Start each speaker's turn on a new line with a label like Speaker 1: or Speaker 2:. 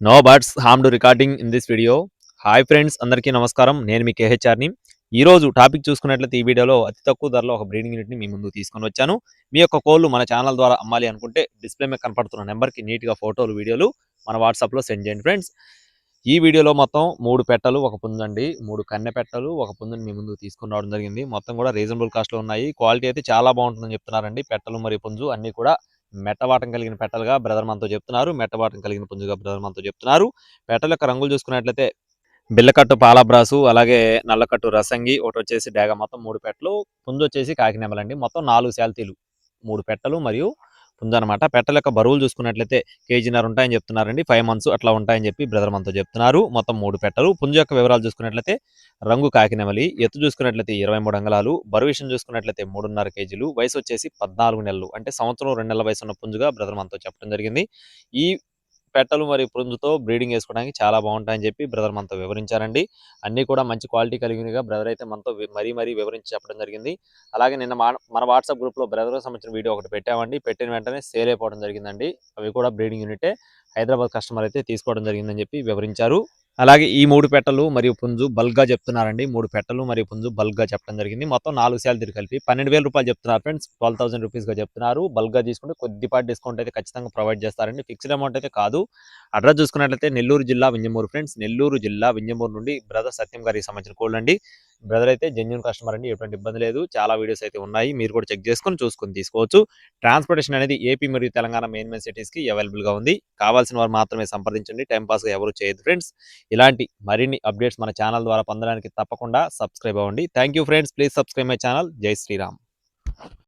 Speaker 1: No birds harm to recording in this video. Hi friends, అందరికీ నమస్కారం. నేను మీ కేహెచ్ఆర్ని. ఈరోజు టాపిక్ చూసుకున్నట్లయితే ఈ వీడియోలో అతి తక్కువ ధరలో ఒక బ్రీడింగ్ యూనిట్ని మీ ముందుకు తీసుకొని వచ్చాను. మీ యొక్క కోళ్ళు మన ఛానల్ ద్వారా అమ్మాలి అనుకుంటే డిస్ప్లే మీద కనపడుతున్న నెంబర్కి నీట్గా ఫోటోలు, వీడియోలు మన వాట్సాప్లో సెండ్ చేయండి ఫ్రెండ్స్. ఈ వీడియోలో మొత్తం 3 పెట్టలు, ఒక పుంజండి. 3 కన్నె పెట్టలు, ఒక పుంజుని మీ ముందుకు తీసుకొని రావడం జరిగింది. మొత్తం కూడా రీజనబుల్ కాస్ట్లో ఉన్నాయి. క్వాలిటీ అయితే చాలా బాగుంటుందని చెప్తున్నారండి. పెట్టలు మరియు పుంజు అన్నీ కూడా మెట్టవాటం కలిగిన పెట్టలుగా బ్రదర్ మనతో చెప్తున్నారు. మెట్టవాటం కలిగిన పుంజుగా బ్రదర్ మనతో చెప్తున్నారు. పెట్టల యొక్క రంగులు చూసుకున్నట్లయితే బిల్లకట్టు పాలబ్రాసు, అలాగే నల్లకట్టు రసంగి, ఒకటి వచ్చేసి డేగ. మొత్తం 3 పెట్టలు. పుంజు వచ్చేసి కాకినెమలండి. మొత్తం 4 శాల్తీలు, 3 పెట్టలు మరియు పుంజు అనమాట. పెట్టల యొక్క బరువులు చూసుకున్నట్లయితే కేజీన్నర ఉంటాయని చెప్తున్నారండి. 5 మంత్స్ అట్లా ఉంటాయని చెప్పి బ్రదర్ మనతో చెప్తున్నారు. మొత్తం 3 పెట్టలు. పుంజు యొక్క వివరాలు చూసుకున్నట్లయితే రంగు కాకినెమలి, ఎత్తు చూసుకున్నట్లయితే 23 అంగుళాలు, బరువు విషయం చూసుకున్నట్లయితే 3.5 కేజీలు, వయసు వచ్చేసి 14 నెలలు, అంటే సంవత్సరం 2 నెలల వయసు ఉన్న పుంజుగా బ్రదర్ మనతో చెప్పడం జరిగింది. ఈ పెట్టలు మరియు పుంజుతో బ్రీడింగ్ చేసుకోవడానికి చాలా బాగుంటాయని చెప్పి బ్రదర్ మనతో వివరించారండి. అన్నీ కూడా మంచి క్వాలిటీ కలిగినగా బ్రదర్ అయితే మనతో మరీ వివరించి చెప్పడం జరిగింది. అలాగే నిన్న మన వాట్సాప్ గ్రూప్లో బ్రదర్కి సంబంధించిన వీడియో ఒకటి పెట్టామండి. పెట్టిన వెంటనే సేల్ అయిపోవడం జరిగిందండి. అవి కూడా బ్రీడింగ్ యూనిటే. హైదరాబాద్ కస్టమర్ అయితే తీసుకోవడం జరిగిందని చెప్పి వివరించారు. అలాగే ఈ 3 పెట్టలు మరియు పుంజు బల్క్గా చెప్తున్నారండి. 3 పెట్టలు మరియు పుంజు బల్క్గా చెప్పడం జరిగింది. మొత్తం 4 శాలరీలు కలిపి 12,000 రూపాయలు చెప్తున్నారు ఫ్రెండ్స్. 12,000 రూపీస్గా చెప్తున్నారు. బల్క్గా తీసుకుంటే కొద్దిపాటి డిస్కౌంట్ అయితే ఖచ్చితంగా ప్రొవైడ్ చేస్తారండి. ఫిక్స్డ్ అమౌంట్ అయితే కాదు. అడ్రస్ చూసుకున్నట్లయితే నెల్లూరు జిల్లా వింజమూరు ఫ్రెండ్స్. నెల్లూరు జిల్లా వింజమూరు నుండి బ్రదర్ సత్యం గారికి సంబంధించిన కోళ్ళు అండి. బ్రదర్ అయితే జెన్యూన్ కస్టమర్ అండి. ఎటువంటి ఇబ్బంది లేదు. చాలా వీడియోస్ అయితే ఉన్నాయి. మీరు కూడా చెక్ చేసుకొని చూసుకొని తీసుకోవచ్చు. ట్రాన్స్పోర్టేషన్ అనేది ఏపీ మరియు తెలంగాణ మెయిన్ సిటీస్కి అవైలబుల్గా ఉంది. కావాల్సిన వారు మాత్రమే సంప్రదించండి. టైంపాస్గా ఎవరు చేయదు ఫ్రెండ్స్. ఇలాంటి మరిన్ని అప్డేట్స్ మన ఛానల్ ద్వారా పొందడానికి తప్పకుండా సబ్స్క్రైబ్ అవ్వండి. Thank you friends. Please subscribe my channel. జై శ్రీరామ్.